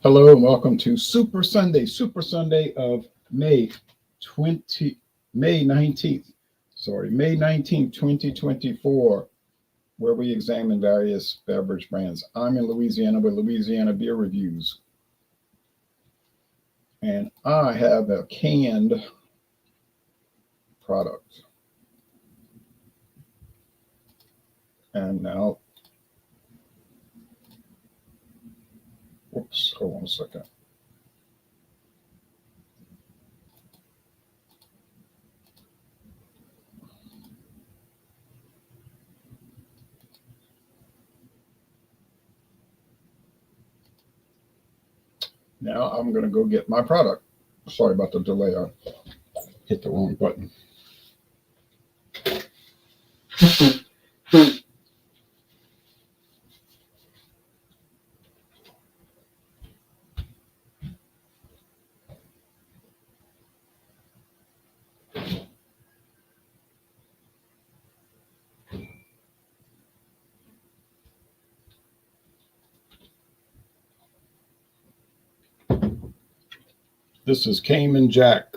Hello and welcome to Super Sunday of May 20, May 19th, May 19th, 2024, where we examine various beverage brands. I'm in Louisiana with Louisiana Beer Reviews, and I have a canned product. And now, whoops, hold on a second. Now I'm going to go get my product. Sorry about the delay. I hit the wrong button. This is Cayman Jack,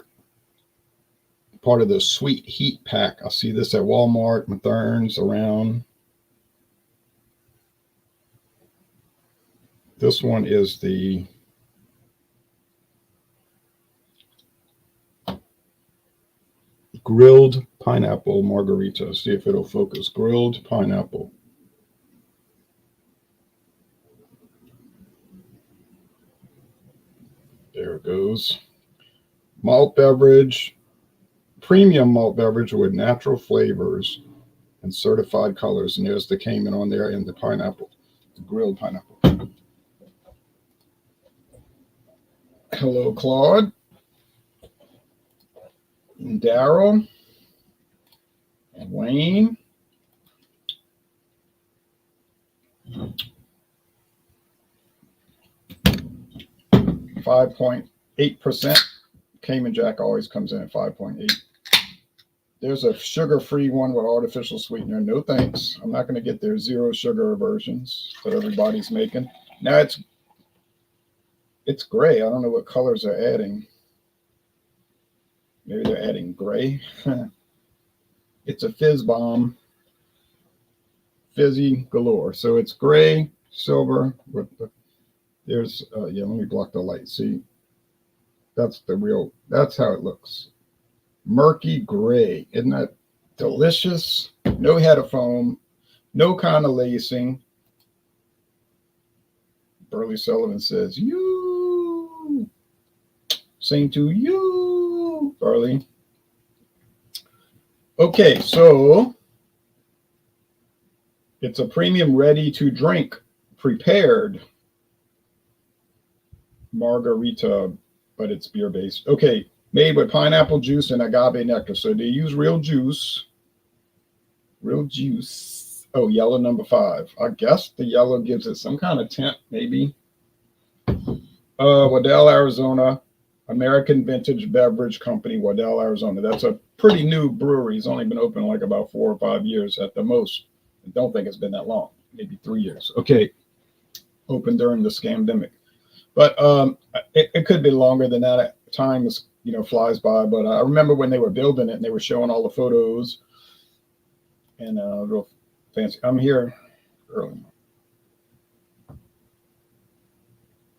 part of the Sweet Heat Pack. I see this at Walmart, Mathern's, around. This one is the grilled pineapple margarita. See if it'll focus. Grilled pineapple. There it goes. Malt beverage, premium malt beverage with natural flavors and certified colors. And there's the Cayman on there and the pineapple, the grilled pineapple. Hello, Claude and Daryl and Wayne. 5.8%. Cayman Jack always comes in at 5.8. There's a sugar-free one with artificial sweetener. No thanks. I'm not going to get their zero sugar versions that everybody's making. Now it's gray. I don't know what colors they're adding. Maybe they're adding gray. It's a fizz bomb. Fizzy galore. So it's gray, silver with the there's let me block the light. See, that's how it looks. Murky gray. Isn't that delicious? No head of foam, no kind of lacing. Burley Sullivan says, you. Same to you, Burley. Okay, so it's a premium ready to drink, prepared margarita, but it's beer based. Okay, made with pineapple juice and agave nectar. So they use real juice. Oh, yellow number 5. I guess the yellow gives it some kind of tint, maybe. Waddell, Arizona, American Vintage Beverage Company, Waddell, Arizona. That's a pretty new brewery. It's only been open like about 4 or 5 years at the most. I don't think it's been that long, maybe 3 years. Okay, open during the scamdemic. But it could be longer than that. Time is, flies by. But I remember when they were building it and they were showing all the photos and real fancy. I'm here early.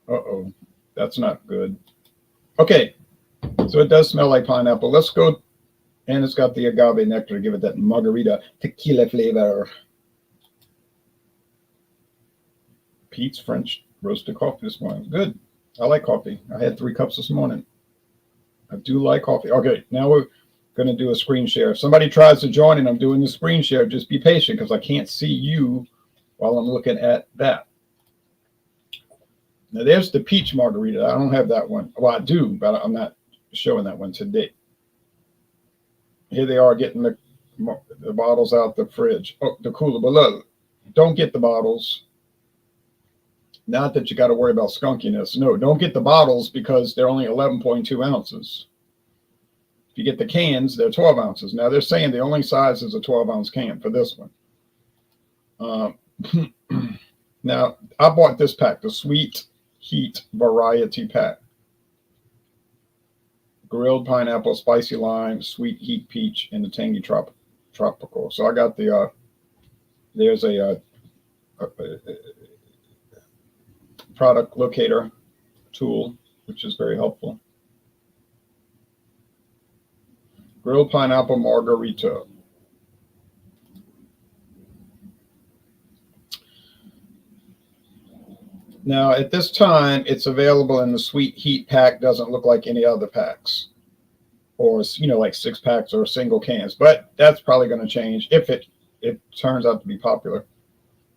Uh-oh, that's not good. Okay, so it does smell like pineapple. Let's go. And it's got the agave nectar to give it that margarita tequila flavor. Pete's French roasted coffee this morning. Good. I like coffee. I had 3 cups this morning. I do like coffee. Okay, now we're going to do a screen share. If somebody tries to join and I'm doing the screen share, just be patient because I can't see you while I'm looking at that. Now there's the peach margarita. I don't have that one. Well, I do, but I'm not showing that one today. Here they are getting the bottles out the fridge. Oh, the cooler. But look, don't get the bottles. Not that you got to worry about skunkiness. No, don't get the bottles because they're only 11.2 ounces. If you get the cans, they're 12 ounces. Now they're saying the only size is a 12-ounce can for this one. Now I bought this pack, the Sweet Heat variety pack. Grilled pineapple, spicy lime, sweet heat peach, and the tangy tropical. So I got the there's a product locator tool, which is very helpful. Grilled pineapple margarita. Now, at this time, it's available in the sweet heat pack. Doesn't look like any other packs, or like 6 packs or single cans. But that's probably going to change if it turns out to be popular.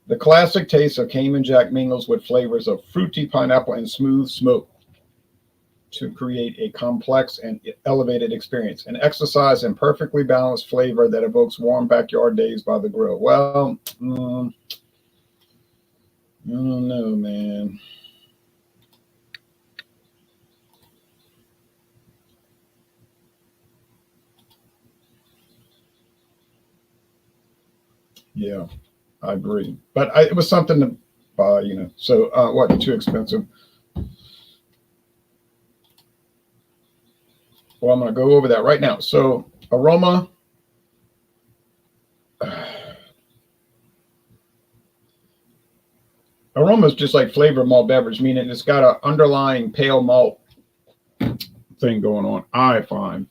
The classic taste of Cayman Jack mingles with flavors of fruity pineapple and smooth smoke to create a complex and elevated experience. An exercise in perfectly balanced flavor that evokes warm backyard days by the grill. Well, I don't know, man. Yeah, I agree. But it was something to buy, So wasn't too expensive. Well, I'm going to go over that right now. So aroma. Aroma is just like flavor malt beverage, meaning it's got an underlying pale malt thing going on, I find.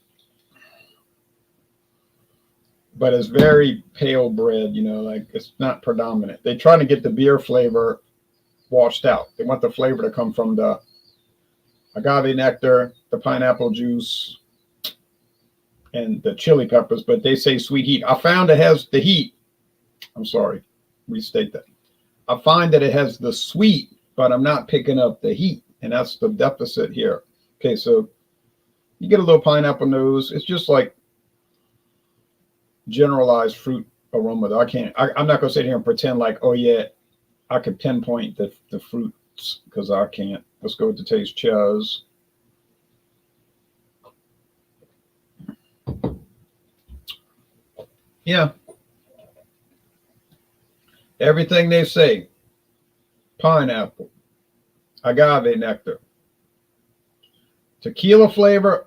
But it's very pale bread, like it's not predominant. They're trying to get the beer flavor washed out. They want the flavor to come from the agave nectar, the pineapple juice, and the chili peppers, but they say sweet heat. I found it has the heat. I'm sorry, restate that. I find that it has the sweet, but I'm not picking up the heat, and that's the deficit here. Okay, so you get a little pineapple nose. It's just like generalized fruit aroma. I'm not going to sit here and pretend like, oh yeah, I could pinpoint the fruits, because I can't. Let's go with the taste. Cheers. Yeah. Everything they say. Pineapple, agave nectar, tequila flavor.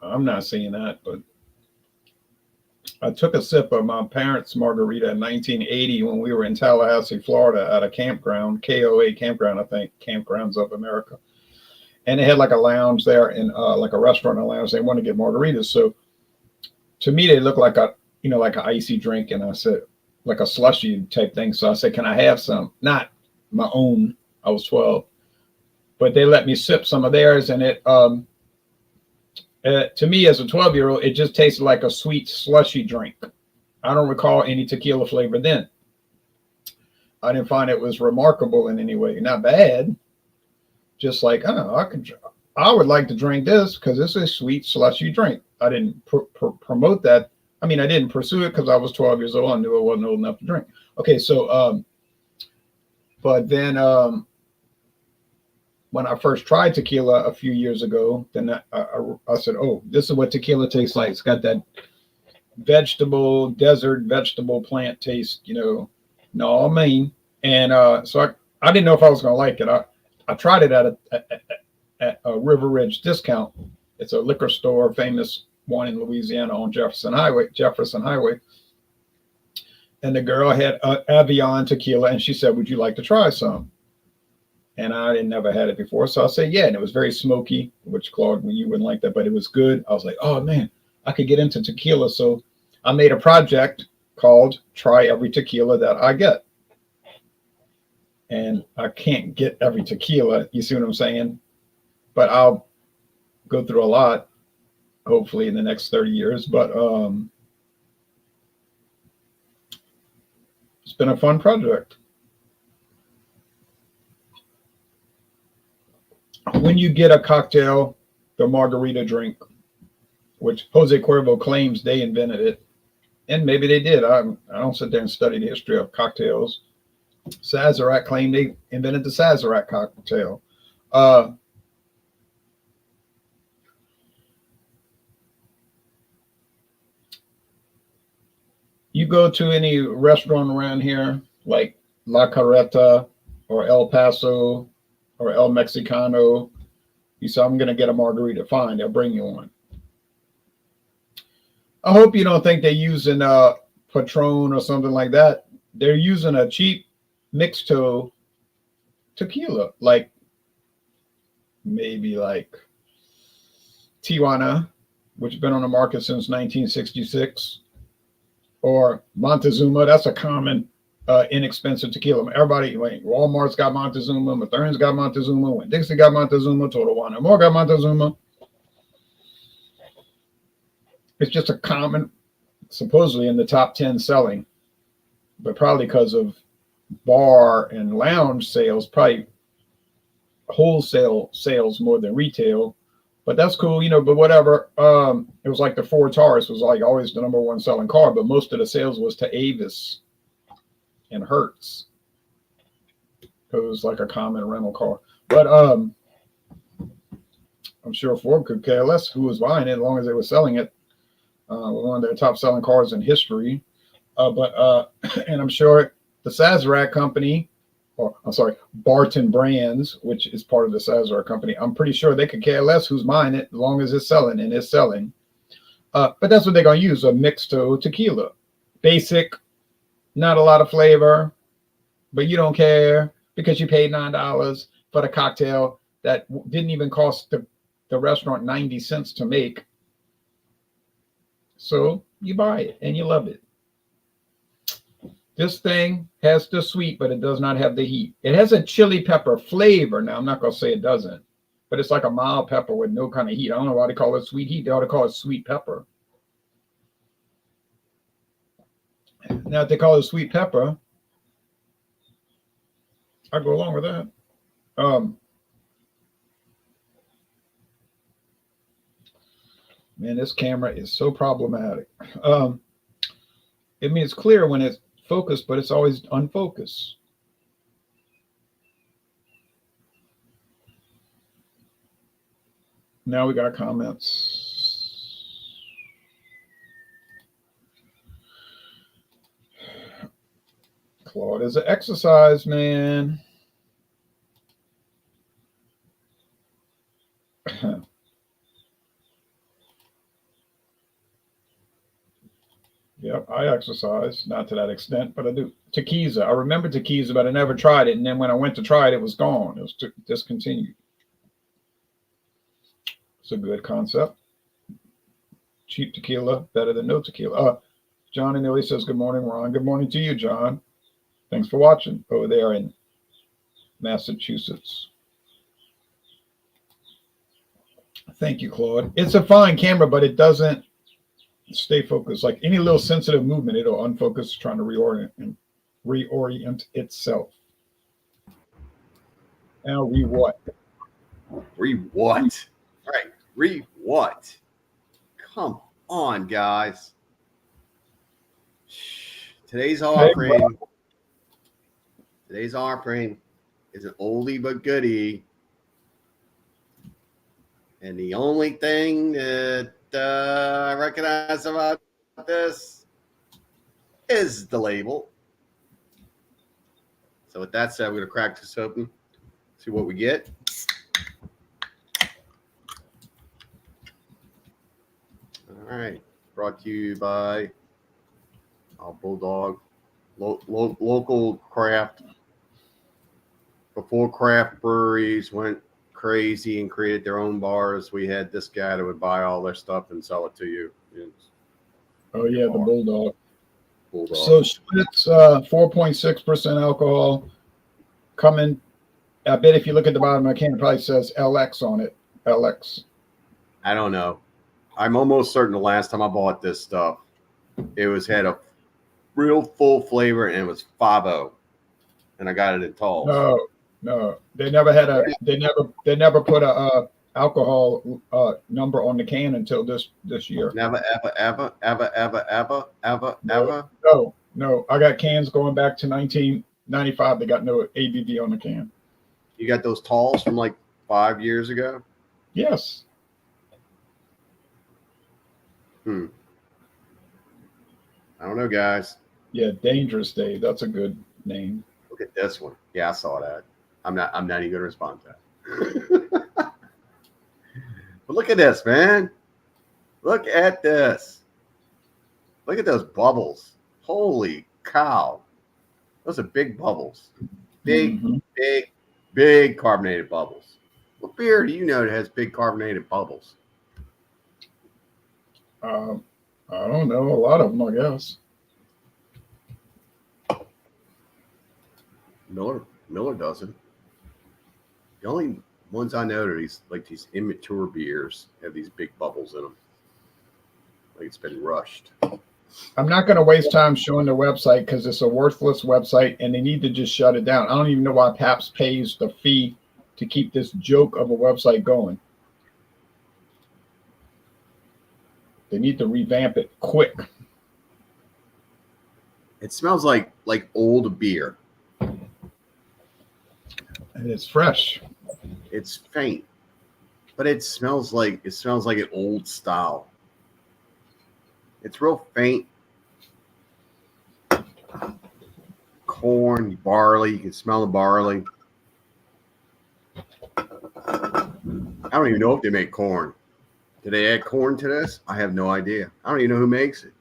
I'm not seeing that, but I took a sip of my parents' margarita in 1980 when we were in Tallahassee, Florida, at a campground, KOA campground, I think, Campgrounds of America. And they had like a lounge there, and like a restaurant and a lounge. They wanted to get margaritas. So to me, they looked like like an icy drink. And I said, like a slushy type thing. So I said, can I have some? Not my own. I was 12. But they let me sip some of theirs. And it, to me, as a 12-year-old, it just tasted like a sweet slushy drink. I don't recall any tequila flavor then. I didn't find it was remarkable in any way. Not bad. Just like, I don't know, I would like to drink this because it's a sweet slushy drink. I didn't promote that. I mean, I didn't pursue it because I was 12 years old. I knew I wasn't old enough to drink. Okay, so, but then when I first tried tequila a few years ago, then I said, oh, this is what tequila tastes like. It's got that desert vegetable plant taste, no, I mean. And so I didn't know if I was going to like it. I tried it at a River Ridge Discount. It's a liquor store, famous one in Louisiana on Jefferson Highway. And the girl had Avion tequila, and she said, would you like to try some? And I had never had it before. So I said, yeah. And it was very smoky, which, Claude, you wouldn't like that, but it was good. I was like, oh man, I could get into tequila. So I made a project called Try Every Tequila That I Get. And I can't get every tequila, you see what I'm saying? But I'll go through a lot, hopefully in the next 30 years. But it's been a fun project. When you get a cocktail, the margarita drink, which Jose Cuervo claims they invented it, and maybe they did. I don't sit there and study the history of cocktails. Sazerac claimed they invented the Sazerac cocktail. You go to any restaurant around here, like La Carreta or El Paso or El Mexicano. You say, I'm going to get a margarita. Fine, they'll bring you one. I hope you don't think they're using Patron or something like that. They're using a cheap mixto tequila, like maybe like Tijuana, which has been on the market since 1966, or Montezuma. That's a common inexpensive tequila. Everybody, like Walmart's got Montezuma, Mathern's got Montezuma, Winn Dixie got Montezuma, Total Wine and More got Montezuma. It's just a common, supposedly in the top 10 selling, but probably because of bar and lounge sales, probably wholesale sales more than retail. But that's cool, but whatever. It was like the Ford Taurus was like always the number one selling car, but most of the sales was to Avis and Hertz. It was like a common rental car. But I'm sure Ford could care less who was buying it as long as they were selling it. One of their top selling cars in history. And I'm sure the Sazerac company, or I'm sorry, Barton Brands, which is part of the Sazerac company, I'm pretty sure they could care less who's buying it as long as it's selling, and it's selling. But that's what they're going to use, a mixto tequila. Basic, not a lot of flavor, but you don't care because you paid $9 for the cocktail that didn't even cost the restaurant 90 cents to make. So you buy it and you love it. This thing has the sweet, but it does not have the heat. It has a chili pepper flavor. Now, I'm not going to say it doesn't, but it's like a mild pepper with no kind of heat. I don't know why they call it sweet heat. They ought to call it sweet pepper. Now, if they call it sweet pepper, I go along with that. Man, this camera is so problematic. I mean, it's clear when it's focused, but it's always unfocused. Now we got comments. Claude is an exercise, man. Yep, I exercise, not to that extent, but I do. Tequiza, I remember Tequiza, but I never tried it. And then when I went to try it, it was gone. It was discontinued. It's a good concept. Cheap tequila, better than no tequila. John and Illy says, good morning, Ron. Good morning to you, John. Thanks for watching over there in Massachusetts. Thank you, Claude. It's a fine camera, but it doesn't stay focused. Like any little sensitive movement, it'll unfocus, trying to reorient itself. Now what? What? All right, what? Come on, guys. Today's offering is an oldie but goodie. And the only thing that I recognize about this is the label. So with that said, we're going to crack this open, see what we get. All right. Brought to you by Bulldog, local craft. Before craft breweries went crazy and created their own bars, we had this guy that would buy all their stuff and sell it to you. Oh yeah, the Bulldog. So Schlitz, 4.6% alcohol. Coming, I bet if you look at the bottom of the can, it probably says LX on it. LX. I don't know. I'm almost certain the last time I bought this stuff, it had a real full flavor and it was 5.0, and I got it in talls. No, they never had they never put a alcohol number on the can until this year. Never, ever. No. I got cans going back to 1995. They got no ABV on the can. You got those talls from like 5 years ago? Yes. I don't know, guys. Yeah, Dangerous Dave. That's a good name. Look at this one. Yeah, I saw that. I'm not even gonna respond to that. But look at this, man. Look at this. Look at those bubbles. Holy cow. Those are big bubbles. Big, big carbonated bubbles. What beer do you know that has big carbonated bubbles? I don't know. A lot of them, I guess. Miller doesn't. The only ones I know are these immature beers have these big bubbles in them. Like it's been rushed. I'm not going to waste time showing the website because it's a worthless website and they need to just shut it down. I don't even know why Pabst pays the fee to keep this joke of a website going. They need to revamp it quick. It smells like old beer. And it's fresh. It's faint, but it smells like an old style. It's real faint. Corn, barley. You can smell the barley. I don't even know if they make corn. Do they add corn to this? I have no idea. I don't even know who makes it.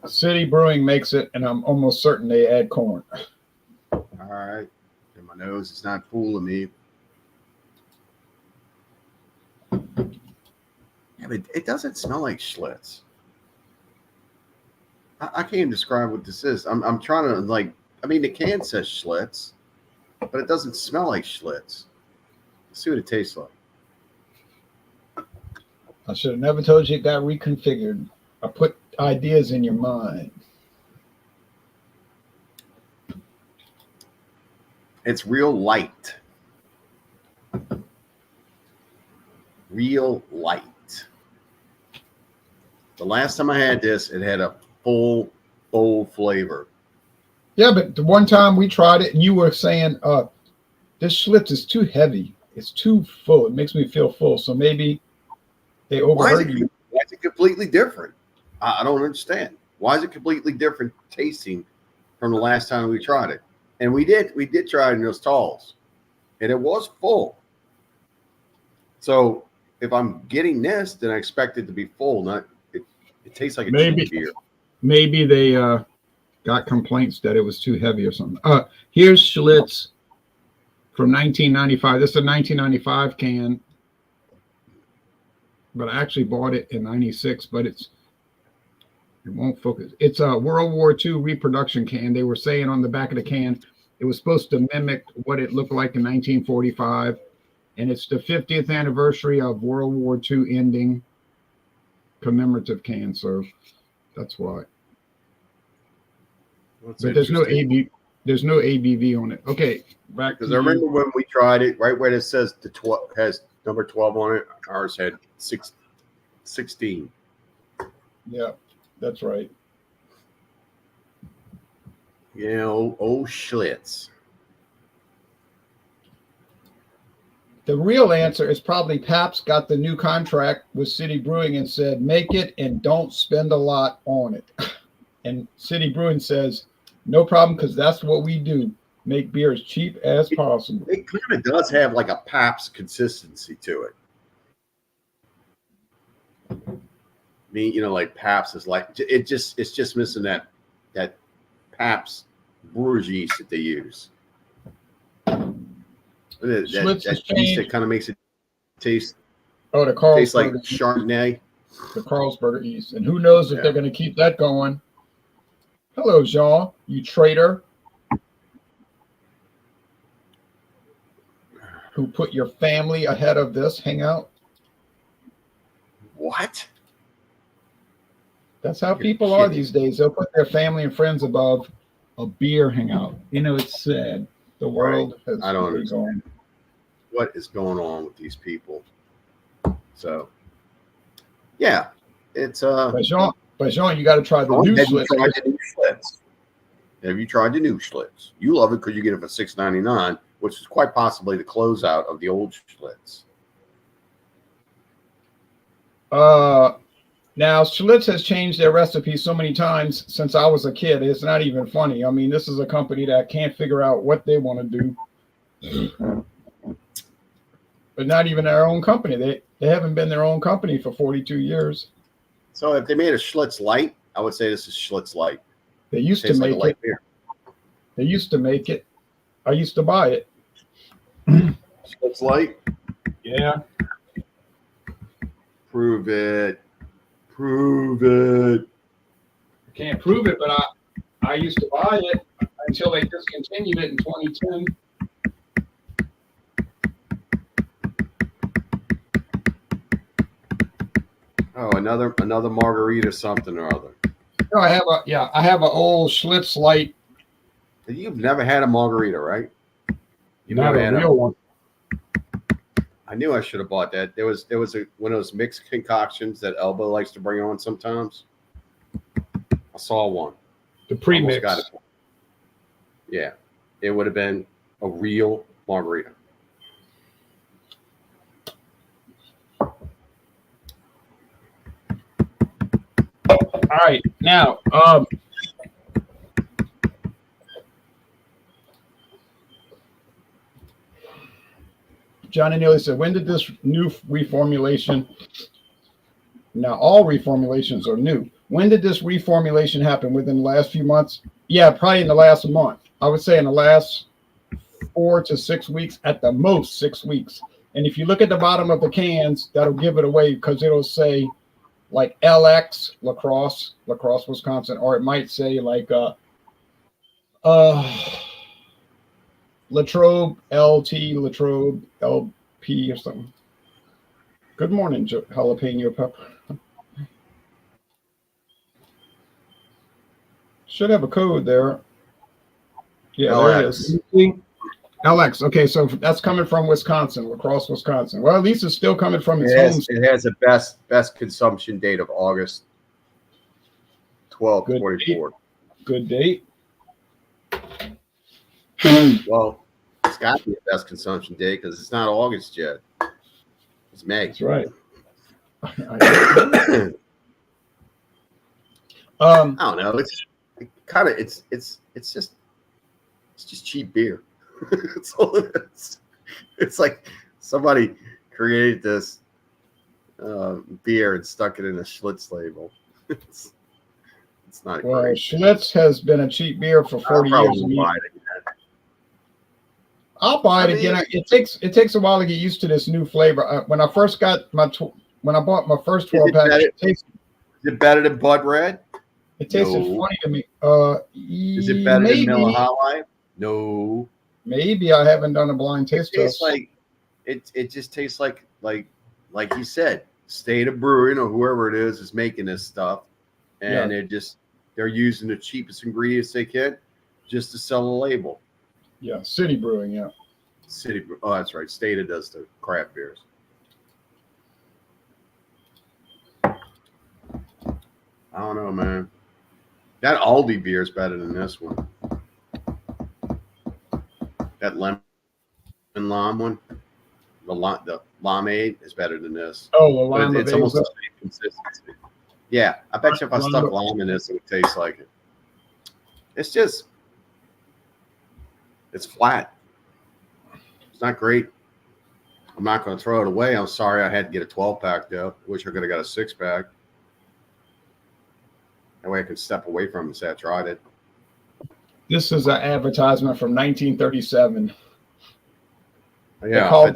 City Brewing makes it, and I'm almost certain they add corn. All right. And my nose is not fooling me. Yeah, but it doesn't smell like Schlitz. I can't even describe what this is. I'm trying to the can says Schlitz, but it doesn't smell like Schlitz. Let's see what it tastes like. I should have never told you it got reconfigured. I put ideas in your mind. It's real light. Real light. The last time I had this, it had a full flavor. Yeah, but the one time we tried it and you were saying, this Schlitz is too heavy. It's too full. It makes me feel full. So maybe they overheard you. Why is it completely different? I don't understand. Why is it completely different tasting from the last time we tried it? And we did try it in those talls, and it was full. So if I'm getting this, then I expect it to be full. Not it tastes like a cheap beer. Maybe they got complaints that it was too heavy or something. Here's Schlitz from 1995. This is a 1995 can, but I actually bought it in 96, but it won't focus. It's a World War II reproduction can. They were saying on the back of the can, it was supposed to mimic what it looked like in 1945. And it's the 50th anniversary of World War II ending, commemorative can. So that's why. But there's no ABV on it. Okay, back because I remember when we tried it, right where it says the 12 has number 12 on it. Ours had 16. Yeah, that's right. You know, old Schlitz. The real answer is probably Pabst got the new contract with City Brewing and said, make it and don't spend a lot on it. And City Brewing says, no problem, because that's what we do. Make beer as cheap as possible. It kind of does have like a Pabst consistency to it. I mean, you know, like Pabst is like it's just missing that Pabst brewer's yeast that they use. That yeast that kind of makes it taste. Oh, the Carlsberg tastes like Chardonnay. The Carlsberg yeast, and who knows if they're going to keep that going. Hello, Jean, you traitor, who put your family ahead of this hangout. What? That's how people are these days. They'll put their family and friends above a beer hangout. You know, it's sad. The world has I don't understand. Gone. What is going on with these people? So, yeah, it's But Jean, you got to try the new Schlitz. Have you tried the new Schlitz? You love it because you get it for $6.99, which is quite possibly the closeout of the old Schlitz. Now, Schlitz has changed their recipe so many times since I was a kid. It's not even funny. I mean, this is a company that can't figure out what they want to do, but not even their own company. They haven't been their own company for 42 years. So if they made a Schlitz Light, I would say this is Schlitz Light. They used to Tastes like make a light it. beer. They used to make it. I used to buy it. Schlitz Light. Yeah. Prove it. Prove it. I can't prove it, but I used to buy it until they discontinued it in 2010. Oh, another margarita something or other. No, I have an old Schlitz Light. You've never had a margarita, right? You've Not never a had real one. I knew I should have bought that. There was one of those mixed concoctions that Elbow likes to bring on sometimes. I saw one. The premix. Got it. Yeah, it would have been a real margarita. All right, now, Johnny Neely said, when did this new reformulation, now all reformulations are new. When did this reformulation happen? Within the last few months? Yeah, probably in the last month. I would say in the last 4 to 6 weeks, at the most 6 weeks. And if you look at the bottom of the cans, that'll give it away because it'll say like LX Lacrosse, Wisconsin, or it might say like Latrobe LT, Latrobe LP or something. Good morning, jalapeno pepper. Should have a code there. Yeah, there it is. LX. Okay, so that's coming from Wisconsin, Lacrosse, Wisconsin. Well, at least it's still coming from its home. It has a best consumption date of August 12th, 24. Good date. Well, it's got to be the best consumption date because it's not August yet. It's May. That's right. I don't know. It's kind of it's just cheap beer. That's all it is. It's like somebody created this beer and stuck it in a Schlitz label. It's not well, great. Schlitz has been a cheap beer for 40 years. I'll buy it again. It takes a while to get used to this new flavor. When I first got when I bought my first 12 pack, is it better than Bud Red? It tasted funny to me. Is it better than Miller High Life? No. Maybe I haven't done a blind taste test. It just tastes like you said, State of Brewing or whoever it is making this stuff, and they're using the cheapest ingredients they can just to sell a label. Yeah, City Brewing, yeah. Oh, that's right. Stata does the craft beers. I don't know, man. That Aldi beer is better than this one. That lemon lime one, the limeade is better than this. Oh, the lime. It's almost the same consistency. Yeah, I bet you if I stuck lime in this, it would taste like it. It's flat. It's not great. I'm not going to throw it away. I'm sorry I had to get a 12-pack, though. Wish I could have got a 6-pack. That way I could step away from it and say I tried it. This is an advertisement from 1937. Yeah,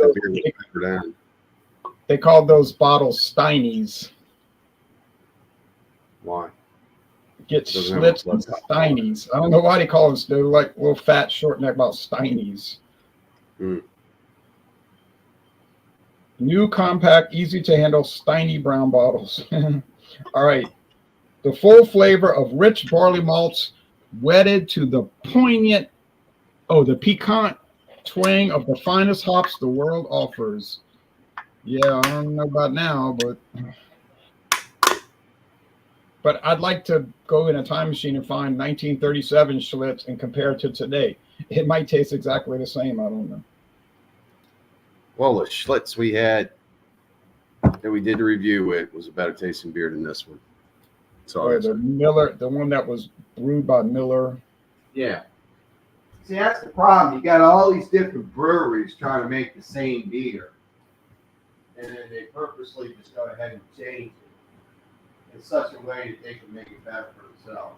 they called those bottles Steinies. Why? Get Schlitz and Steinies. I don't know why they call them. They're like little fat, short neck about Steinies. New compact, easy to handle Steiny brown bottles. All right. The full flavor of rich barley malts wedded to the the piquant twang of the finest hops the world offers. Yeah, I don't know about now, but I'd like to go in a time machine and find 1937 Schlitz and compare it to today. It might taste exactly the same. I don't know. Well, the Schlitz we had that we did the review with was a better tasting beer than this one. So The Miller, the one that was brewed by Miller. yeah. See, that's the problem. You got all these different breweries trying to make the same beer, and then they purposely just go ahead and change it in such a way that they can make it better for themselves.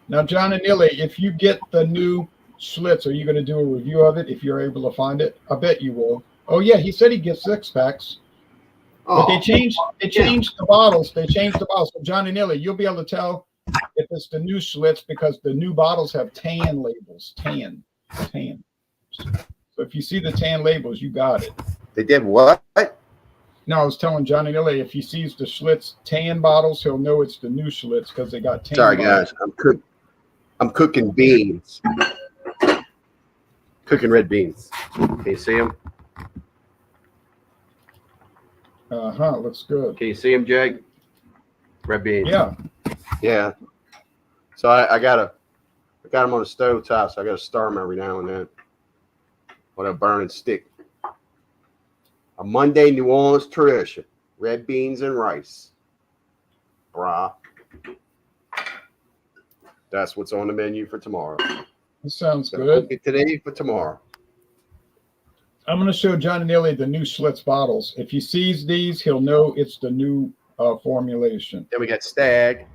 Now, John and Neely, if you get the new Schlitz, are you going to do a review of it if you're able to find it? I bet you will. Oh yeah, he said he gets 6-packs. But they changed the bottles. They changed the bottles. So John and Neely, you'll be able to tell if it's the new Schlitz because the new bottles have tan labels. Tan. So if you see the tan labels, you got it. They did what? No, I was telling Johnny Nilly if he sees the Schlitz tan bottles, he'll know it's the new Schlitz because they got tan. Sorry, bottles. guys. I'm cooking beans. Cooking red beans. Can you see them? Looks good. Can you see them, Jag? Red beans. Yeah. Yeah. So I got them on the stove top, so I got to stir them every now and then with a burning stick. A Monday New Orleans tradition: red beans and rice. Brah. That's what's on the menu for tomorrow. That sounds So good. cook it today for tomorrow. I'm going to show Johnny Nilly the new Schlitz bottles. If he sees these, he'll know it's the new formulation. Then we got Stag.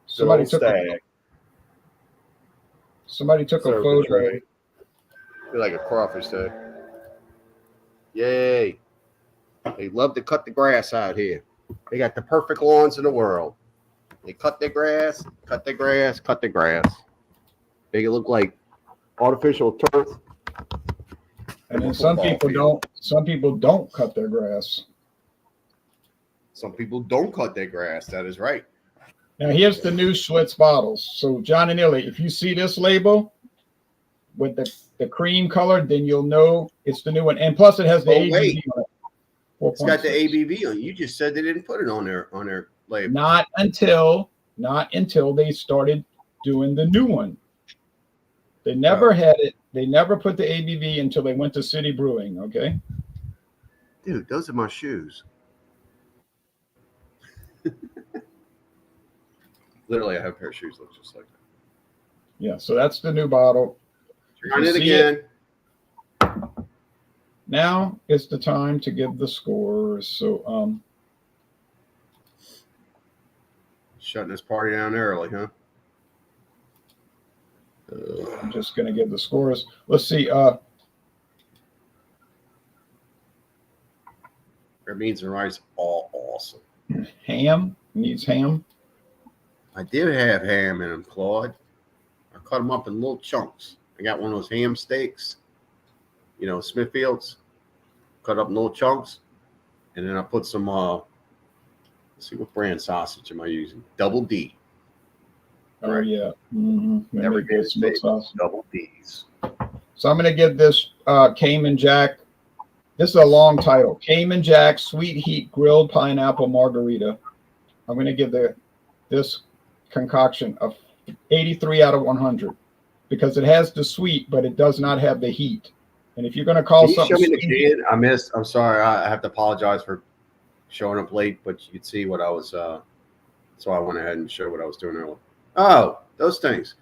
Somebody Good old took a Serve the photo. tray. Feel like a crawfish tag. Yay. They love to cut the grass out here. They got the perfect lawns in the world. They cut their grass, cut their grass, cut their grass. Make it look like artificial turf. And then some people don't cut their grass. Some people don't cut their grass. That is right. Now here's the new Schlitz bottles. So John and Illy, if you see this label with the cream color, then you'll know it's the new one. And plus it has the ABV on it. It's got the ABV on it. You just said they didn't put it on their label. Not until they started doing the new one. They never had it. They never put the ABV until they went to City Brewing, okay? Dude, those are my shoes. Literally, I have a pair of shoes that look just like that. Yeah, so that's the new bottle. Run it again. Now is the time to give the scores. So Shutting this party down early, huh? I'm just gonna give the scores. Let's see. Red beans and rice, all awesome. Ham needs ham. I did have ham in them, Claude. I cut them up in little chunks. I got one of those ham steaks, Smithfield's. Cut up in little chunks, and then I put some. Let's see, what brand sausage am I using? Double D. Oh yeah. Mm-hmm. Never get double D's. So I'm gonna give this Cayman Jack. This is a long title. Cayman Jack Sweet Heat Grilled Pineapple Margarita. I'm gonna give this concoction a 83 out of 100 because it has the sweet, but it does not have the heat. And if you're gonna call Can you something, show me the can? I missed. I'm sorry. I have to apologize for showing up late, but you could see what I was. So I went ahead and showed what I was doing earlier. Oh, those things.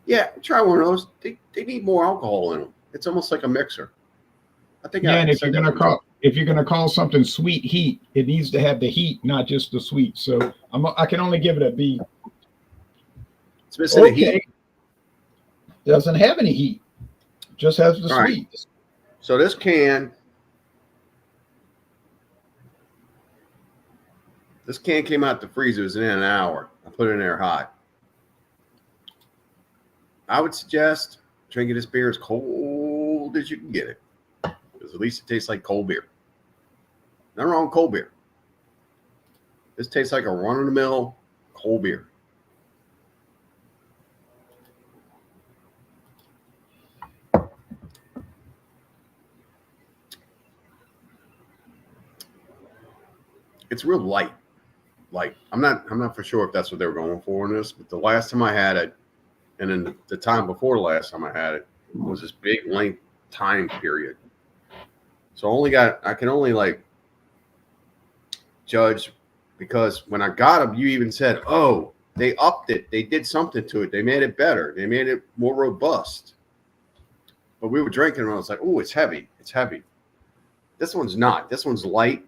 Yeah, try one of those. They need more alcohol in them. It's almost like a mixer. I think. Yeah, and if you're gonna call something sweet heat, it needs to have the heat, not just the sweet. So I can only give it a B. It's missing the heat. Doesn't have any heat. Just has the sweet. Right. So this can came out the freezer. It was in an hour. I put it in there hot. I would suggest drinking this beer as cold as you can get it. Because at least it tastes like cold beer. Nothing wrong with cold beer. This tastes like a run-of-the-mill cold beer. It's real light. I'm not for sure if that's what they were going for in this, but the last time I had it, and then the time before the last time I had it, was this big length time period. So I can only Judge, because when I got them, you even said, "Oh, they upped it. They did something to it. They made it better. They made it more robust." But we were drinking, and I was like, "Oh, it's heavy. It's heavy." This one's not. This one's light.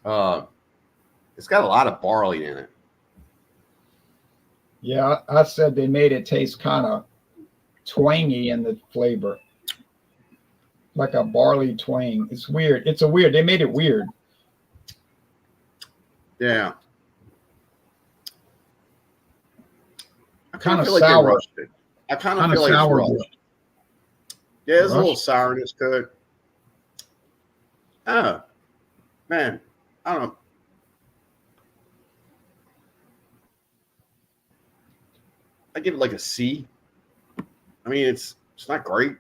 It's got a lot of barley in it. Yeah, I said they made it taste kind of twangy in the flavor, like a barley twang. It's weird. It's a weird. They made it weird. Yeah. I Kind of feel like they sour. rushed it. I kind of Kind of feel like it's sour. rushed. Yeah, there's a little Rushed. sourness to it. Oh, man. I don't know. I give it like a C. I mean, it's not great.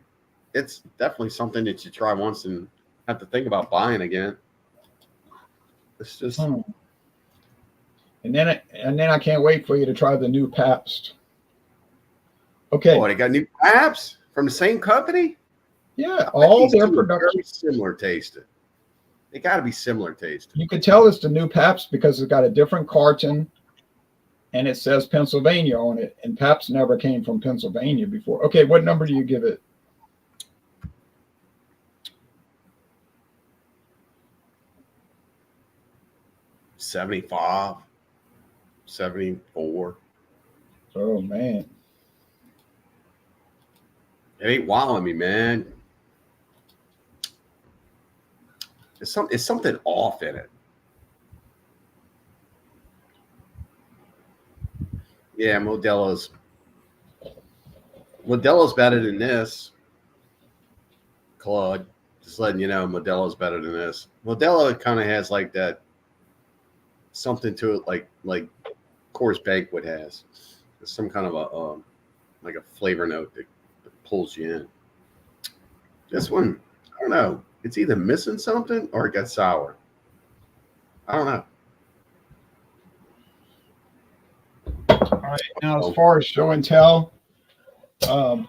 It's definitely something that you try once and have to think about buying again. It's just And then I can't wait for you to try the new Pabst. Okay. oh, they got new apps from the same company. Yeah, all These their two are production. very similar tasting. They got to be similar tasting. You could tell it's the new Pabst because it's got a different carton and it says Pennsylvania on it. And Pabst never came from Pennsylvania before. Okay, what number do you give it? 75, 74. Oh man. It ain't wowing me, man. It's something off in it. Yeah, Modelo's better than this. Claude, just letting you know, Modelo's better than this. Modelo kind of has like that something to it, like Coors Banquet has. There's some kind of a like a flavor note that pulls you in. This one, I don't know. It's either missing something or it got sour. I don't know. All right. Now, as far as show and tell, first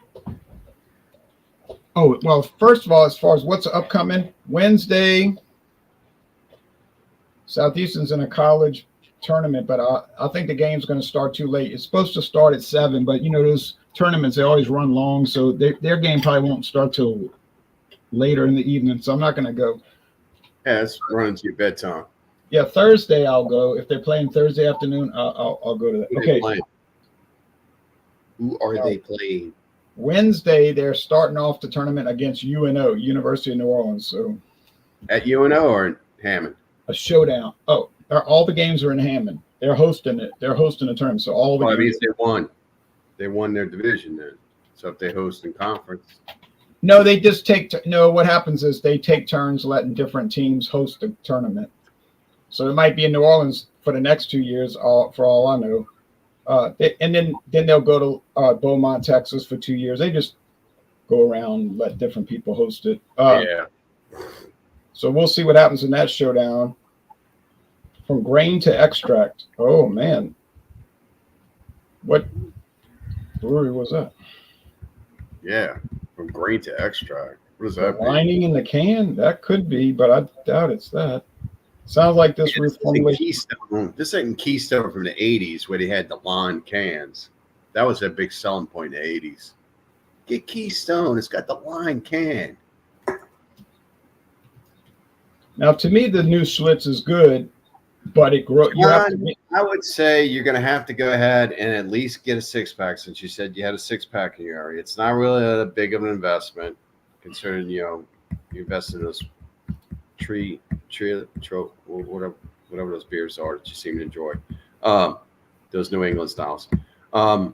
of all, as far as what's upcoming, Wednesday, Southeastern's in a college tournament, but I think the game's going to start too late. It's supposed to start at 7, but those tournaments, they always run long, so their game probably won't start till later in the evening, so I'm not going to go. Yeah, it's running to your bedtime. Yeah, Thursday I'll go. If they're playing Thursday afternoon, I'll go to that. Okay. Who are they playing? Wednesday, they're starting off the tournament against UNO, University of New Orleans. So At UNO or in Hammond? a showdown. Oh, all the games are in Hammond. They're hosting it. They're hosting the tournament. So all the That games. means they won. They won their division then. So if they host in conference. No, they just what happens is they take turns letting different teams host the tournament. So it might be in New Orleans for the next 2 years, for all I know. And then they'll go to Beaumont, Texas for 2 years. They just go around, let different people host it. Yeah. So we'll see what happens in that showdown. From grain to extract. Oh, man. What brewery was that? Yeah. From grain to extract. What does that mean? Lining in the can? That could be, but I doubt it's that. Sounds like this reformulation. Keystone. This ain't Keystone from the 80s where they had the line cans. That was a big selling point in the 80s. Get Keystone. It's got the line can. Now, to me, the new Schlitz is good, but it grows. I would say you're going to have to go ahead and at least get a 6-pack since you said you had a 6-pack in your area. It's not really a big of an investment considering, you invest in those whatever those beers are that you seem to enjoy, those New England styles. Yeah,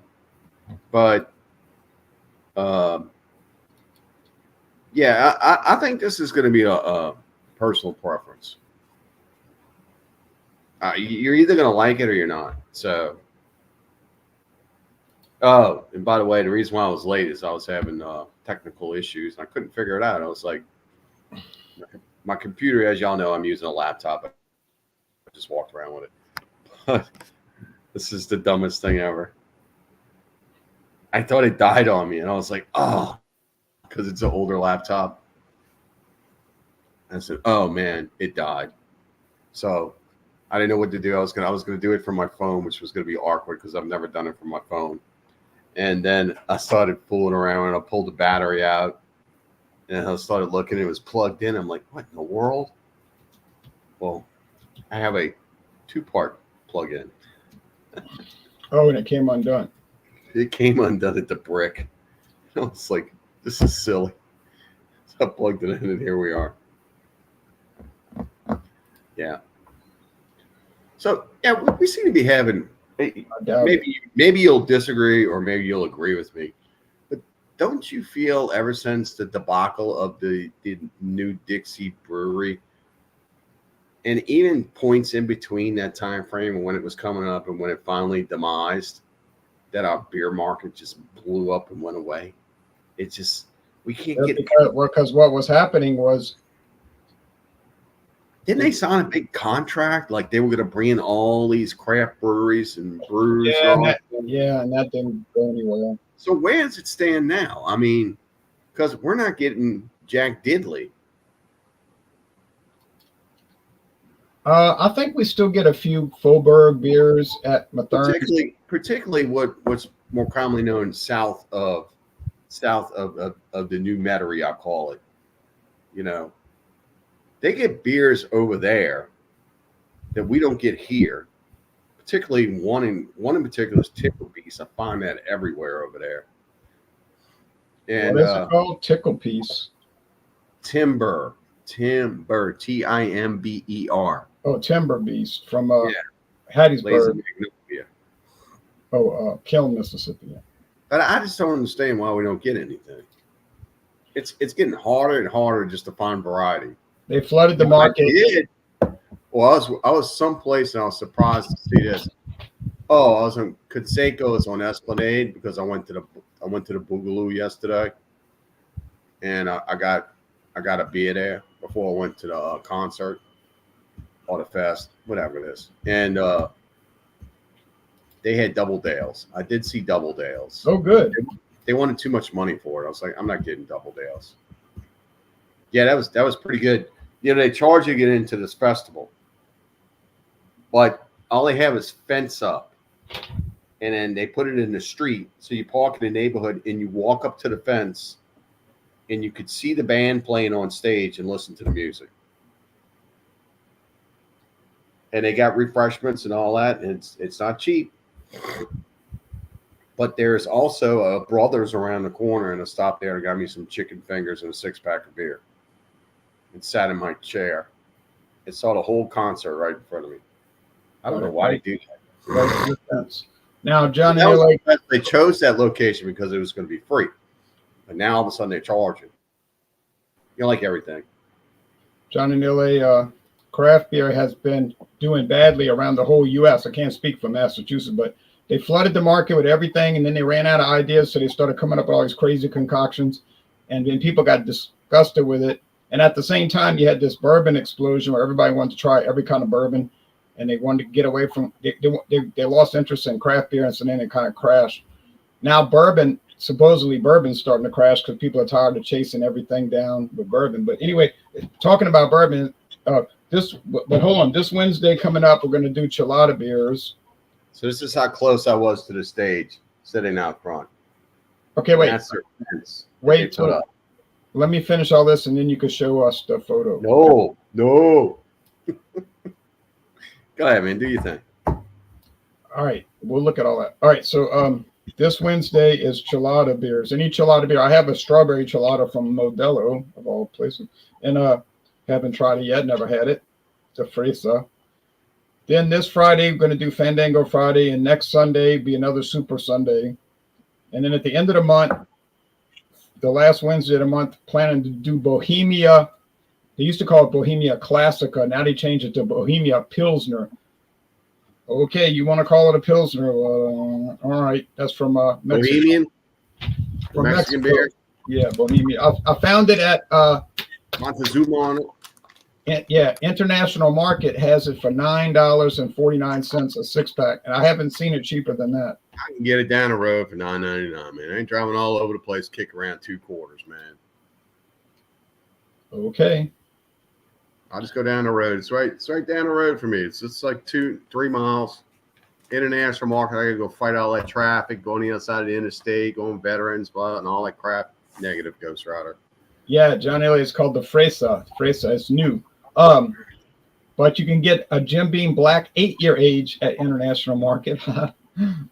I think this is going to be a personal preference. You're either going to like it or you're not. So, and by the way, the reason why I was late is I was having technical issues and I couldn't figure it out. I was like, my computer, as y'all know, I'm using a laptop. I just walked around with it. This is the dumbest thing ever. I thought it died on me, and I was like, oh, because it's an older laptop. I said, oh, man, it died. So I didn't know what to do. I was gonna do it from my phone, which was gonna be awkward because I've never done it from my phone. And then I started fooling around and I pulled the battery out and I started looking. It was plugged in. I'm like, what in the world? Well, I have a 2-part plug-in. Oh, and it came undone. It came undone at the brick. I was like, this is silly. So I plugged it in and here we are. Yeah. So yeah, we seem to be having. Maybe you'll disagree or maybe you'll agree with me, but don't you feel ever since the debacle of the new Dixie Brewery, and even points in between that time frame and when it was coming up and when it finally demised, that our beer market just blew up and went away? It just we can't get because what was happening was. Didn't they sign a big contract? Like they were going to bring in all these craft breweries and brewers. Yeah, and that didn't go anywhere. So where does it stand now? I mean, because we're not getting Jack Diddley. I think we still get a few Faubourg beers at Mathernes. Particularly what's more commonly known south of the new Metairie, I call it. You know. They get beers over there that we don't get here. Particularly one in particular is Tickle Piece. I find that everywhere over there. And what is it called? Tickle Piece. Timber, Timber. Oh, Timber Beast from Hattiesburg. Kiln, Mississippi. Yeah. But I just don't understand why we don't get anything. It's getting harder and harder just to find variety. They flooded the market. I did. Well, I was someplace and I was surprised to see this. Oh, I was on Conseco's on Esplanade because I went to the Boogaloo yesterday, and I got a beer there before I went to the concert or the fest, whatever it is, and they had Double Dales. I did see Double Dales. Oh, good. They wanted too much money for it. I was like, I'm not getting Double Dales. Yeah, that was pretty good. You know, they charge you to get into this festival, but all they have is fence up, and then they put it in the street. So you park in the neighborhood, and you walk up to the fence, and you could see the band playing on stage and listen to the music. And they got refreshments and all that, and it's not cheap. But there's also a Brothers around the corner, and I stopped there and got me some chicken fingers and a 6-pack of beer. And sat in my chair and saw the whole concert right in front of me. I don't know why they do that. Now, Johnny, they chose that location because it was going to be free. But now all of a sudden they're charging. You know, like everything. Johnny Nille, craft beer has been doing badly around the whole U.S. I can't speak for Massachusetts, but they flooded the market with everything, and then they ran out of ideas, so they started coming up with all these crazy concoctions, and then people got disgusted with it. And at the same time, you had this bourbon explosion where everybody wanted to try every kind of bourbon, and they wanted to get away from. They lost interest in craft beer, and so then it kind of crashed. Now supposedly bourbon's starting to crash because people are tired of chasing everything down with bourbon. But anyway, talking about bourbon, but hold on, this Wednesday coming up, we're going to do Chilada beers. So this is how close I was to the stage, sitting out front. Okay, wait. Wait. Let me finish all this, and then you can show us the photo. No. Go ahead, man. Do your thing. All right. We'll look at all that. All right. So this Wednesday is Chilada beers. Any Chilada beer. I have a strawberry Chilada from Modelo, of all places. And haven't tried it yet. Never had it. It's a fresa. Then this Friday, we're going to do Fandango Friday. And next Sunday, be another Super Sunday. And then at the end of the month, the last Wednesday of the month, planning to do Bohemia. They used to call it Bohemia Classica. Now they changed it to Bohemia Pilsner. Okay, you want to call it a Pilsner? All right, that's from Mexico. Bohemian? From Mexican Mexico. beer? Yeah, Bohemia. I found it at Montezuma on it. International Market has it for $9.49 a 6-pack, and I haven't seen it cheaper than that. I can get it down the road for $9.99, man. I ain't driving all over the place, kick around 2 quarters, man. Okay. I'll just go down the road. It's right down the road for me. It's just like 2-3 miles. International market. I gotta go fight all that traffic, going the other side of the interstate, going veterans, blah, and all that crap. Negative, Ghost Rider. Yeah, John Elliott is called the Fresa. Fresa is new. But you can get a Jim Beam Black 8-year age at International Market.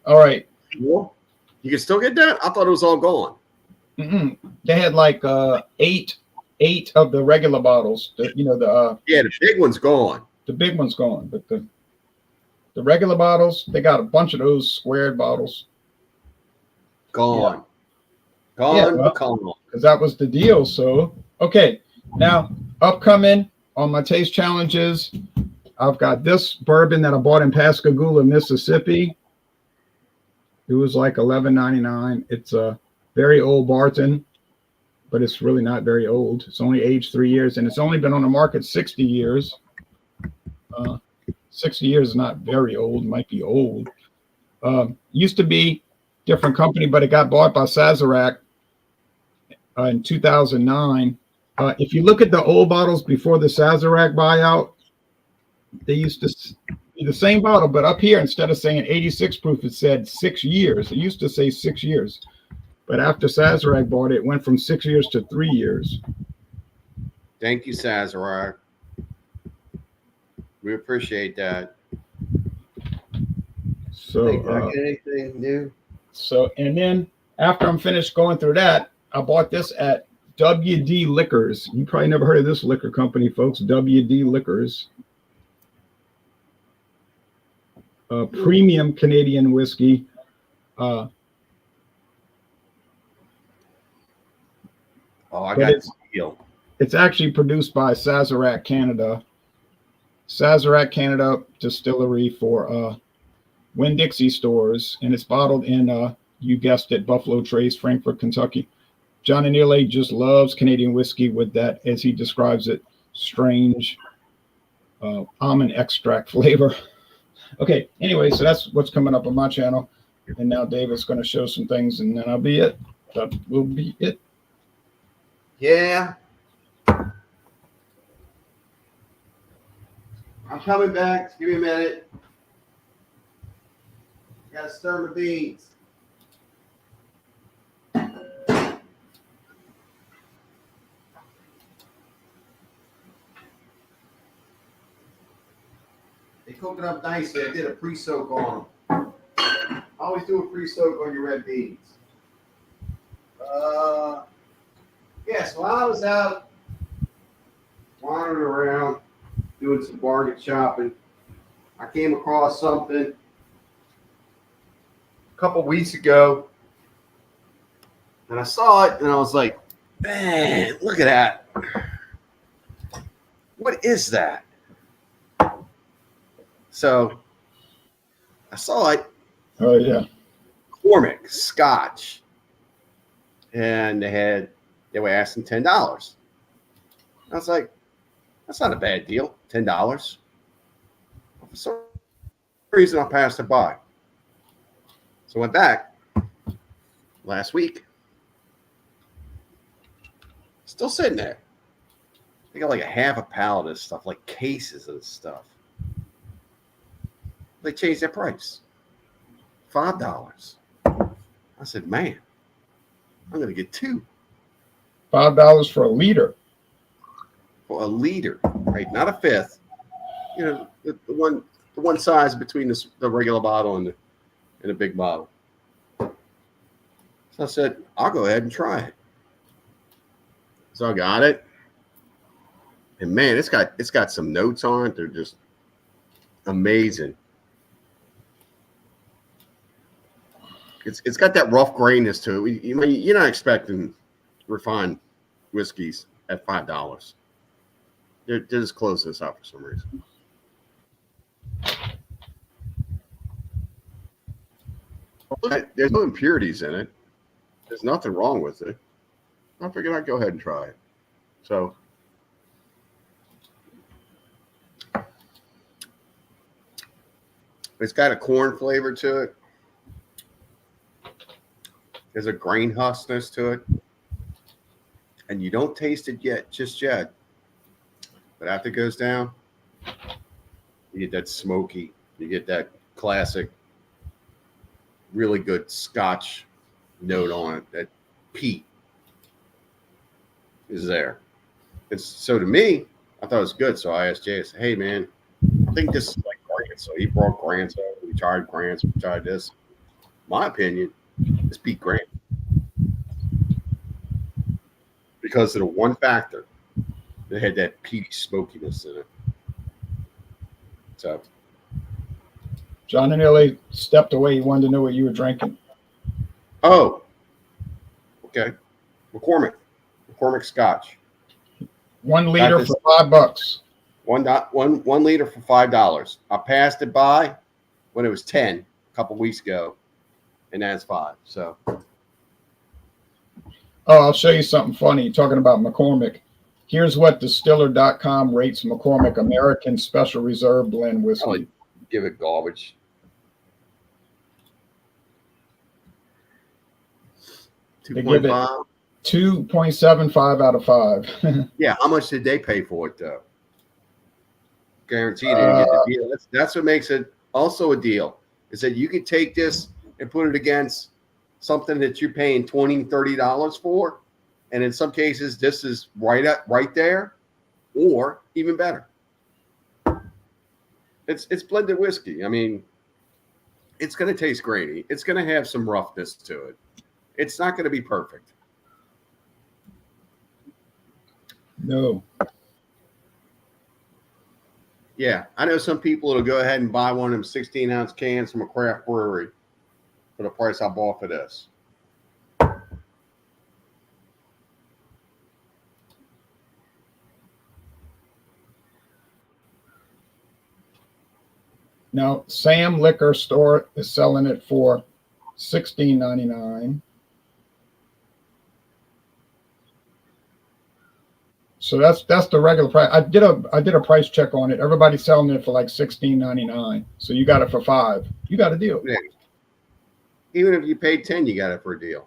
All right. Well, you can still get that? I thought it was all gone. They had like eight of the regular bottles. Yeah, the big one's gone. The big one's gone, but the regular bottles, they got a bunch of those squared bottles. Gone. Yeah. Gone. Because that was the deal. So, okay. Now, upcoming on my taste challenges, I've got this bourbon that I bought in Pascagoula, Mississippi. It was like $11.99. It's a very old Barton, but it's really not very old. It's only aged 3 years, and it's only been on the market 60 years. 60 years is not very old. It might be old. Used to be different company, but it got bought by Sazerac in 2009. If you look at the old bottles before the Sazerac buyout, they used to be the same bottle, but up here, instead of saying 86 proof, it said 6 years. It used to say 6 years. But after Sazerac bought it, it went from 6 years to 3 years. Thank you, Sazerac. We appreciate that. So, anything new? So, and then after I'm finished going through that, I bought this at WD Liquors. You probably never heard of this liquor company, folks. WD Liquors. Premium Canadian whiskey. I got the deal. It's actually produced by Sazerac Canada. Sazerac Canada distillery for Winn-Dixie stores, and it's bottled in, you guessed it, Buffalo Trace, Frankfort, Kentucky. John Anile just loves Canadian whiskey with that, as he describes it, strange almond extract flavor. Okay, anyway, so that's what's coming up on my channel. And now David's going to show some things, and then I'll be it. That will be it. Yeah. I'm coming back. Just give me a minute. Gotta stir my beans. They cook it up nicely. I did a pre-soak on them. I always do a pre-soak on your red beans. So while I was out wandering around doing some bargain shopping, I came across something a couple weeks ago, and I saw it, and I was like, man, look at that. What is that? So I saw it. Oh, yeah. Cormac Scotch. And they were asking $10. I was like, that's not a bad deal, $10. For some reason, I passed it by. So I went back last week. Still sitting there. They got like a half a pallet of stuff, like cases of stuff. They changed their price. $5. I said, man, I'm going to get two. $5 for a liter. For a liter, right? Not a fifth. You know, the one size between the regular bottle and the big bottle. So I said, I'll go ahead and try it. So I got it. And man, it's got some notes on it. They're just amazing. It's got that rough grainness to it. You're not expecting refined whiskeys at $5. They're just closing this out for some reason. There's no impurities in it. There's nothing wrong with it. I figured I'd go ahead and try it. So it's got a corn flavor to it. There's a grain huskness to it. And you don't taste it just yet. But after it goes down, you get that smoky, you get that classic, really good Scotch note on it. That peat is there. It's so to me, I thought it was good. So I asked Jay, I said, hey man, I think this is like Grant. So he brought Grants over. We tried Grants, we tried this. My opinion, it's beat Grant. Because of the one factor, they had that peaty smokiness in it. So John and Illy stepped away. He wanted to know what you were drinking. oh, okay. McCormick Scotch. 1 liter for $5. One liter for $5. I passed it by when it was 10 a couple weeks ago, and that's 5. So Oh, I'll show you something funny. Talking about McCormick. Here's what distiller.com rates McCormick American Special Reserve Blend whiskey. I would give it garbage. They give it 2.75 out of 5. Yeah, how much did they pay for it though? Guaranteed they didn't get the deal. That's what makes it also a deal. Is that you could take this and put it against something that you're paying $20, $30 for, and in some cases this is right there, or even better. It's blended whiskey. I mean, it's going to taste grainy. It's going to have some roughness to it. It's not going to be perfect. No. Yeah, I know some people that'll go ahead and buy one of them 16-ounce cans from a craft brewery for the price I bought for this. Now, Sam Liquor Store is selling it for $16.99. So that's the regular price. I did a price check on it. Everybody's selling it for like $16.99. So you got it for $5. You got a deal. Yeah. Even if you paid 10, you got it for a deal.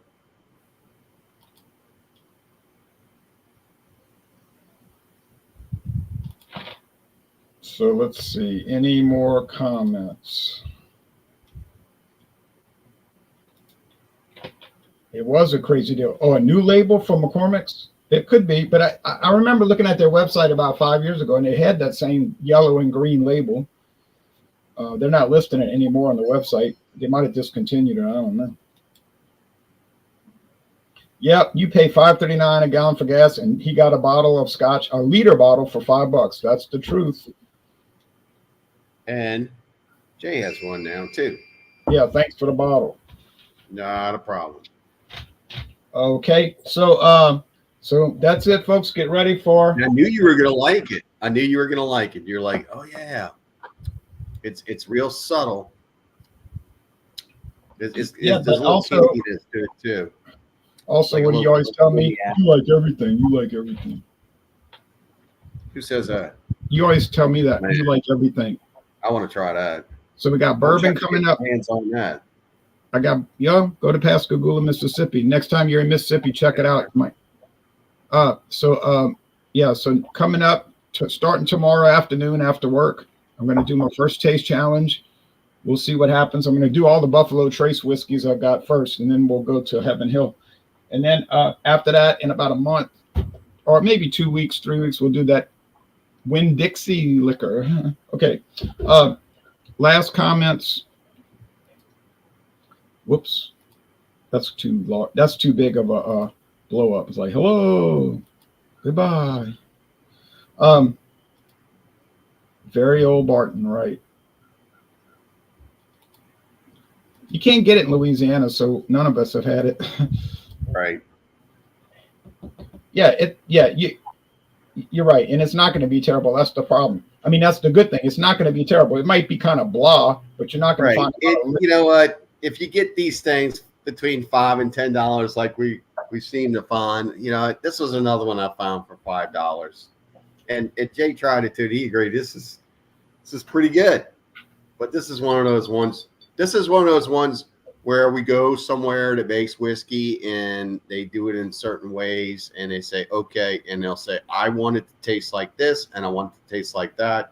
So let's see. Any more comments? It was a crazy deal. Oh, a new label for McCormick's? It could be, but I remember looking at their website about 5 years ago, and they had that same yellow and green label. They're not listing it anymore on the website. They might have discontinued it. I don't know. Yep, you pay $5.39 a gallon for gas, and he got a bottle of scotch, a liter bottle for $5. That's the truth. And Jay has one now too. Yeah, thanks for the bottle. Not a problem. Okay, so that's it, folks. Get ready for. I knew you were gonna like it. You're like, oh yeah, it's real subtle. There's Yeah, a but little also- kinkiness to it too. Also, Like a what do you little- always tell me? yeah. You like everything. You like everything. Who says that? You always tell me that. Man. You like everything. I want to try that. So we got bourbon coming up. Hands on that. I got go to Pascagoula, Mississippi. Next time you're in Mississippi, check it out. So coming up starting tomorrow afternoon after work, I'm going to do my first taste challenge. We'll see what happens. I'm going to do all the Buffalo Trace whiskeys I got first, and then we'll go to Heaven Hill. And then after that, in about a month or maybe 2 weeks, 3 weeks, we'll do that Winn-Dixie liquor. Okay. Last comments. Whoops. That's too large. That's too big of a blow up. It's like, hello, goodbye. Very old Barton, right? You can't get it in Louisiana, so none of us have had it. Right. You're right, and it's not going to be terrible. That's the problem. I mean, that's the good thing. It's not going to be terrible. It might be kind of blah, but you're not going to find. You know what? If you get these things between $5 and $10, like we seem to find, this was another one I found for $5. And Jay tried it too. He agreed. This is pretty good. But this is one of those ones. This is one of those ones where we go somewhere that makes whiskey and they do it in certain ways, and they say, okay, and they'll say, I want it to taste like this and I want it to taste like that,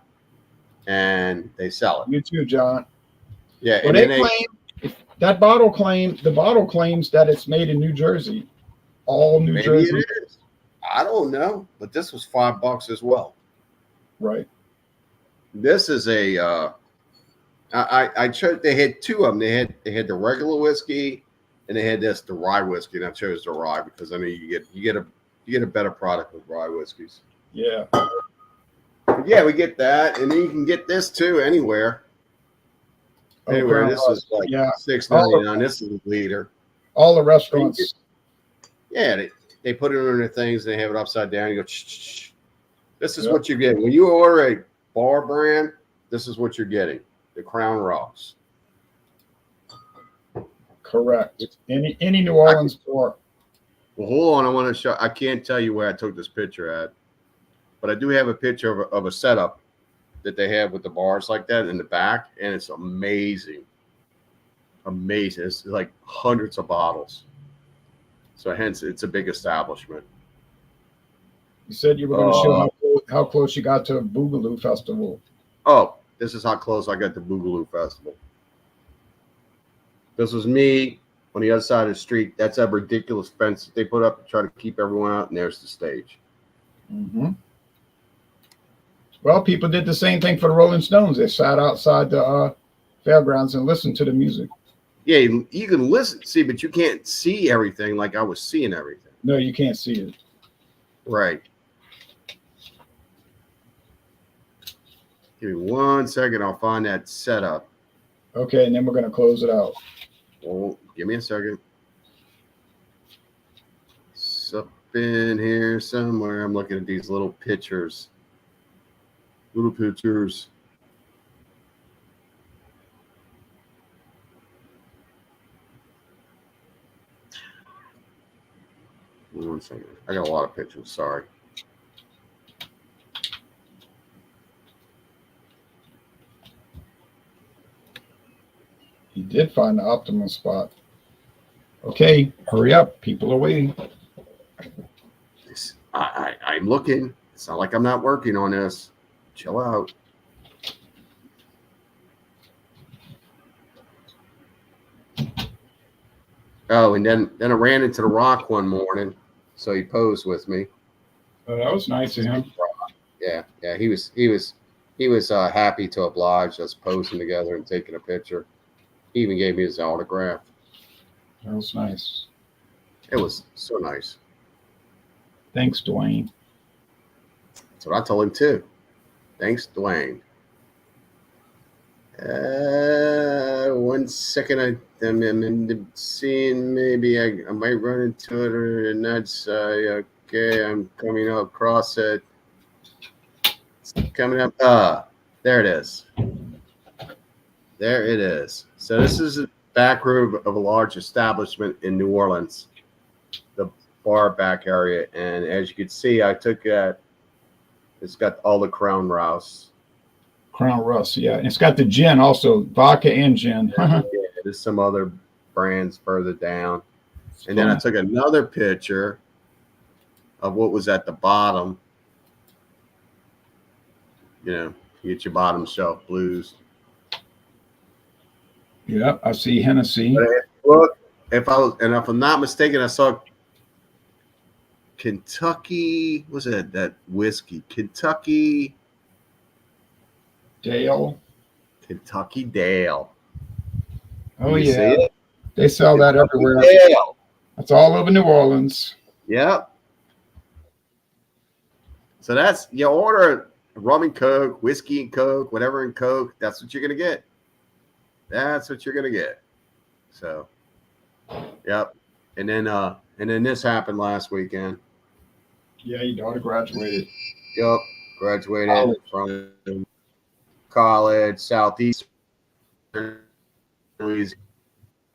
and they sell it. You too, John. Yeah, Well, and they then claim that bottle claim the bottle claims that it's made in New Jersey, all New maybe Jersey. it is. I don't know, but this was $5 as well. Right. This is a I chose. They had two of them. They had the regular whiskey, and they had the rye whiskey. And I chose the rye because I mean you get a better product with rye whiskeys. Yeah. But yeah, we get that, and then you can get this too anywhere. Anywhere. Crown This Royal. is like Yeah. $6.99. This is a liter. All the restaurants. Yeah, they put it on their things. And they have it upside down. You go. Shh. This is Yep. what you get when you order a bar brand. This is what you're getting. The Crown Ross. Correct. Any New Orleans bar. Well, hold on. I want to show. I can't tell you where I took this picture at, but I do have a picture of a setup that they have with the bars like that in the back, and it's amazing. Amazing. It's like hundreds of bottles. So hence, it's a big establishment. You said you were going to show how close you got to Boogaloo Festival. Oh, this is how close I got to Boogaloo Festival. This was me on the other side of the street. That's a ridiculous fence that they put up to try to keep everyone out, and there's the stage. Mm-hmm. Well, people did the same thing for the Rolling Stones. They sat outside the fairgrounds and listened to the music. Yeah, you can listen, see, but you can't see everything like I was seeing everything. No, you can't see it. Right. Give me 1 second. I'll find that setup. Okay, and then we're going to close it out. Oh, give me a second. It's up in here somewhere. I'm looking at these little pictures. Little pictures. One second. I got a lot of pictures. Sorry. He did find the optimum spot. Okay, hurry up. People are waiting. I'm looking. It's not like I'm not working on this. Chill out. Oh, and then I ran into the Rock one morning, so he posed with me. Oh, that was nice of him. Yeah, he was happy to oblige us posing together and taking a picture. He even gave me his autograph. That was nice. It was so nice. Thanks, Dwayne. That's what I told him too. Thanks, Dwayne. 1 second, I'm in the scene. Maybe I might run into it or not. Okay, I'm coming across it. It's coming up. There it is. There it is. So this is a back room of a large establishment in New Orleans, the bar back area. And as you can see, I took that. It's got all the Crown Rouse. Crown Russ, yeah. And it's got the gin also, vodka and gin. Yeah, there's some other brands further down. And then I took another picture of what was at the bottom. You know, you get your bottom shelf blues. Yeah, I see Hennessy. Look, if I'm not mistaken, I saw Kentucky. What's that whiskey? Kentucky Dale. Oh, You see yeah. it? They sell that everywhere. Dale. That's all over New Orleans. Yep. So that's, you order rum and Coke, whiskey and Coke, whatever and Coke. That's what you're going to get. That's what you're going to get. So, yep. And then this happened last weekend. Yeah, your daughter graduated. Yep. Graduated from college, Southeast Louisiana,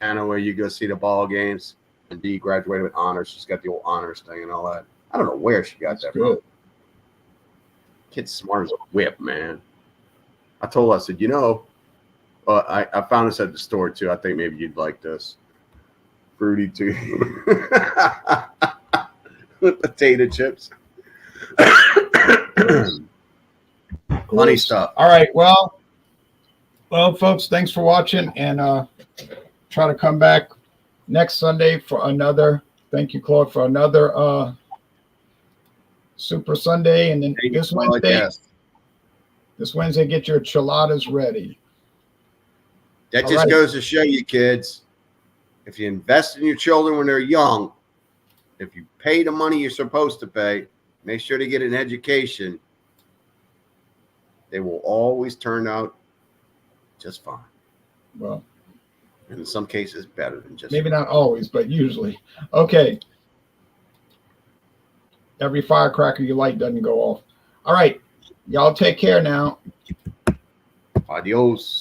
where you go see the ball games. And B graduated with honors. She's got the old honors thing and all that. I don't know where she got that from. Kid's smart as a whip, man. I told her, I said, you know, I found this at the store too. I think maybe you'd like this. Fruity too. With potato chips. Funny stuff. All right. Well, folks, thanks for watching, and try to come back next Sunday for another. Thank you, Claude, for another Super Sunday, and then this Wednesday. This Wednesday, get your enchiladas ready. That just goes to show you, kids, if you invest in your children when they're young, if you pay the money you're supposed to pay, make sure they get an education, they will always turn out just fine. Well, and in some cases, better than just maybe not always, but usually. Okay. Every firecracker you light doesn't go off. All right. Y'all take care now. Adios.